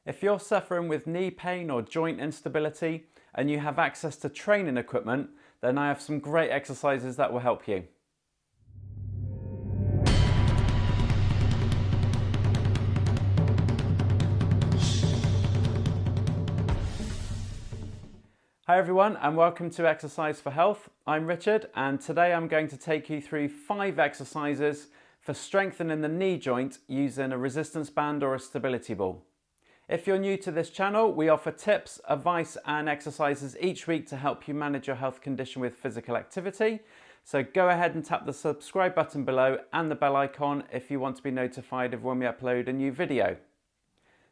If you're suffering with knee pain or joint instability and you have access to training equipment, then I have some great exercises that will help you. Hi everyone and welcome to Exercise for Health. I'm Richard and today I'm going to take you through 5 exercises for strengthening the knee joint using a resistance band or a stability ball. If you're new to this channel, we offer tips, advice and exercises each week to help you manage your health condition with physical activity. So go ahead and tap the subscribe button below and the bell icon if you want to be notified of when we upload a new video.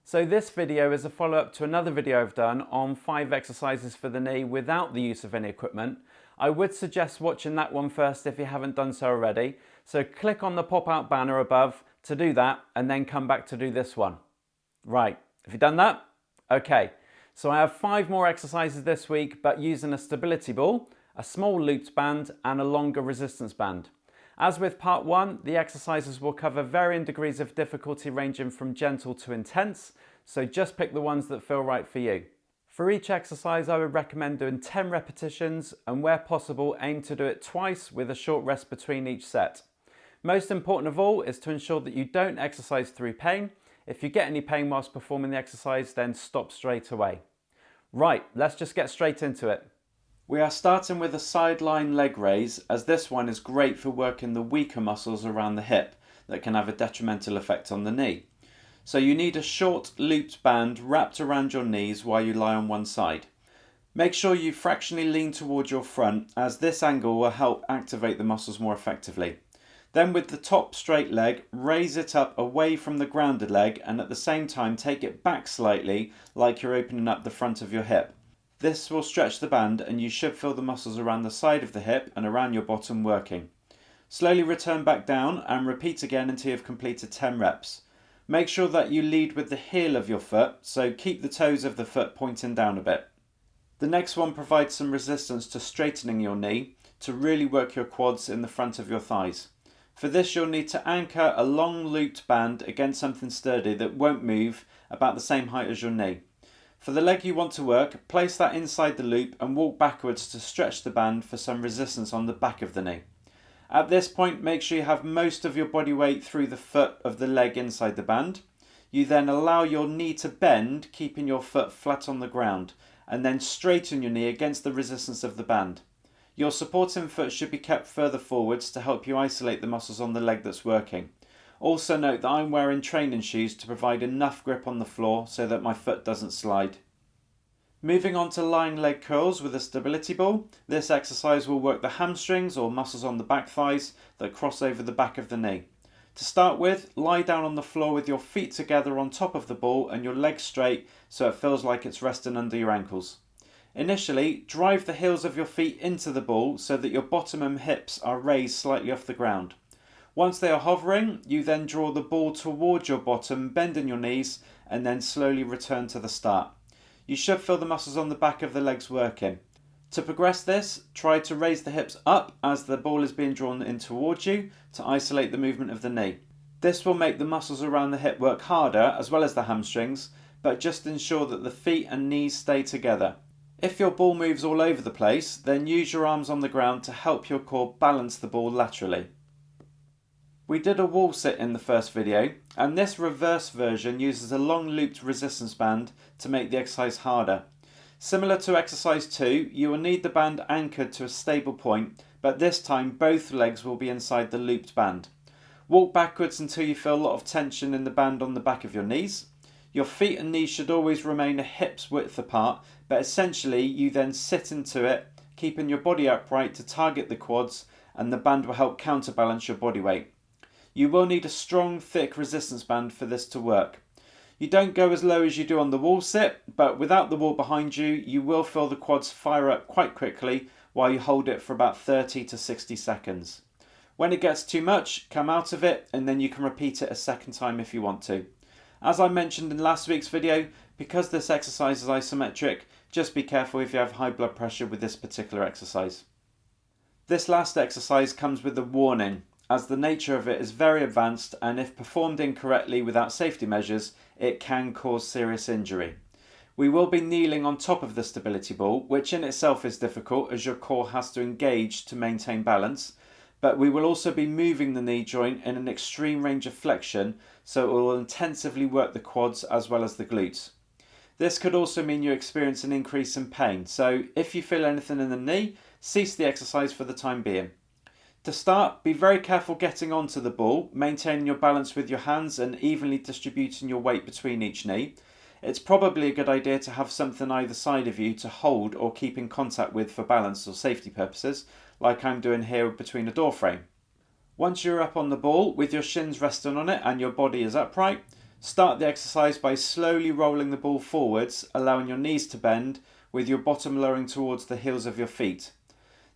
So this video is a follow-up to another video I've done on 5 exercises for the knee without the use of any equipment. I would suggest watching that one first if you haven't done so already. So click on the pop-out banner above to do that and then come back to do this one. Right. Have you done that? Okay, so I have 5 more exercises this week, but using a stability ball, a small looped band and a longer resistance band. As with part 1, the exercises will cover varying degrees of difficulty ranging from gentle to intense, so just pick the ones that feel right for you. For each exercise, I would recommend doing 10 repetitions and where possible, aim to do it twice with a short rest between each set. Most important of all is to ensure that you don't exercise through pain. If you get any pain whilst performing the exercise, then stop straight away. Right, let's just get straight into it. We are starting with a sideline leg raise, as this one is great for working the weaker muscles around the hip that can have a detrimental effect on the knee. So you need a short looped band wrapped around your knees while you lie on one side. Make sure you fractionally lean towards your front, as this angle will help activate the muscles more effectively. Then with the top straight leg, raise it up away from the grounded leg and at the same time take it back slightly like you're opening up the front of your hip. This will stretch the band and you should feel the muscles around the side of the hip and around your bottom working. Slowly return back down and repeat again until you've completed 10 reps. Make sure that you lead with the heel of your foot, so keep the toes of the foot pointing down a bit. The next one provides some resistance to straightening your knee to really work your quads in the front of your thighs. For this, you'll need to anchor a long looped band against something sturdy that won't move, about the same height as your knee. For the leg you want to work, place that inside the loop and walk backwards to stretch the band for some resistance on the back of the knee. At this point, make sure you have most of your body weight through the foot of the leg inside the band. You then allow your knee to bend, keeping your foot flat on the ground, and then straighten your knee against the resistance of the band. Your supporting foot should be kept further forwards to help you isolate the muscles on the leg that's working. Also note that I'm wearing training shoes to provide enough grip on the floor so that my foot doesn't slide. Moving on to lying leg curls with a stability ball, this exercise will work the hamstrings or muscles on the back thighs that cross over the back of the knee. To start with, lie down on the floor with your feet together on top of the ball and your legs straight so it feels like it's resting under your ankles. Initially, drive the heels of your feet into the ball so that your bottom and hips are raised slightly off the ground. Once they are hovering, you then draw the ball towards your bottom, bending your knees, and then slowly return to the start. You should feel the muscles on the back of the legs working. To progress this, try to raise the hips up as the ball is being drawn in towards you to isolate the movement of the knee. This will make the muscles around the hip work harder as well as the hamstrings, but just ensure that the feet and knees stay together. If your ball moves all over the place, then use your arms on the ground to help your core balance the ball laterally. We did a wall sit in the first video, and this reverse version uses a long looped resistance band to make the exercise harder. Similar to exercise 2, you will need the band anchored to a stable point, but this time both legs will be inside the looped band. Walk backwards until you feel a lot of tension in the band on the back of your knees. Your feet and knees should always remain a hip's width apart, but essentially you then sit into it, keeping your body upright to target the quads, and the band will help counterbalance your body weight. You will need a strong, thick resistance band for this to work. You don't go as low as you do on the wall sit, but without the wall behind you, you will feel the quads fire up quite quickly while you hold it for about 30 to 60 seconds. When it gets too much, come out of it and then you can repeat it a second time if you want to. As I mentioned in last week's video, because this exercise is isometric, just be careful if you have high blood pressure with this particular exercise. This last exercise comes with a warning, as the nature of it is very advanced and if performed incorrectly without safety measures, it can cause serious injury. We will be kneeling on top of the stability ball, which in itself is difficult as your core has to engage to maintain balance, but we will also be moving the knee joint in an extreme range of flexion, so it will intensively work the quads as well as the glutes. This could also mean you experience an increase in pain, so if you feel anything in the knee, cease the exercise for the time being. To start, be very careful getting onto the ball, maintaining your balance with your hands and evenly distributing your weight between each knee. It's probably a good idea to have something either side of you to hold or keep in contact with for balance or safety purposes, like I'm doing here between a door frame. Once you're up on the ball with your shins resting on it and your body is upright, start the exercise by slowly rolling the ball forwards, allowing your knees to bend with your bottom lowering towards the heels of your feet.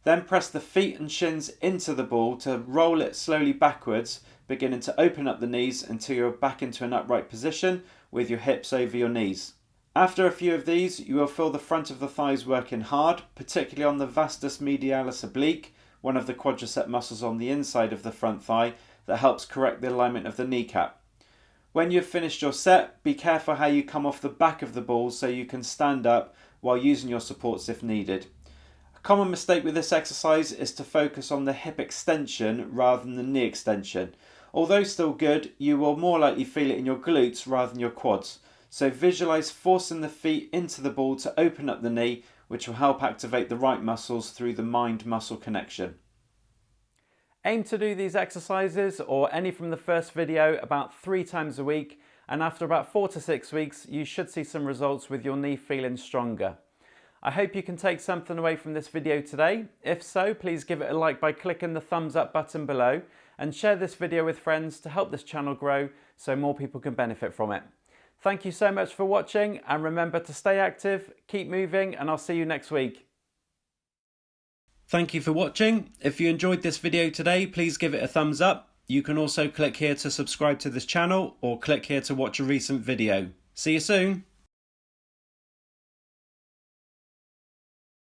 Then press the feet and shins into the ball to roll it slowly backwards, beginning to open up the knees until you're back into an upright position with your hips over your knees. After a few of these, you will feel the front of the thighs working hard, particularly on the vastus medialis oblique, one of the quadricep muscles on the inside of the front thigh that helps correct the alignment of the kneecap. When you've finished your set, be careful how you come off the back of the ball so you can stand up while using your supports if needed. A common mistake with this exercise is to focus on the hip extension rather than the knee extension. Although still good, you will more likely feel it in your glutes rather than your quads. So visualize forcing the feet into the ball to open up the knee, which will help activate the right muscles through the mind-muscle connection. Aim to do these exercises or any from the first video about 3 times a week, and after about 4 to 6 weeks, you should see some results with your knee feeling stronger. I hope you can take something away from this video today. If so, please give it a like by clicking the thumbs up button below and share this video with friends to help this channel grow so more people can benefit from it. Thank you so much for watching, and remember to stay active, keep moving, and I'll see you next week. Thank you for watching. If you enjoyed this video today, please give it a thumbs up. You can also click here to subscribe to this channel or click here to watch a recent video. See you soon.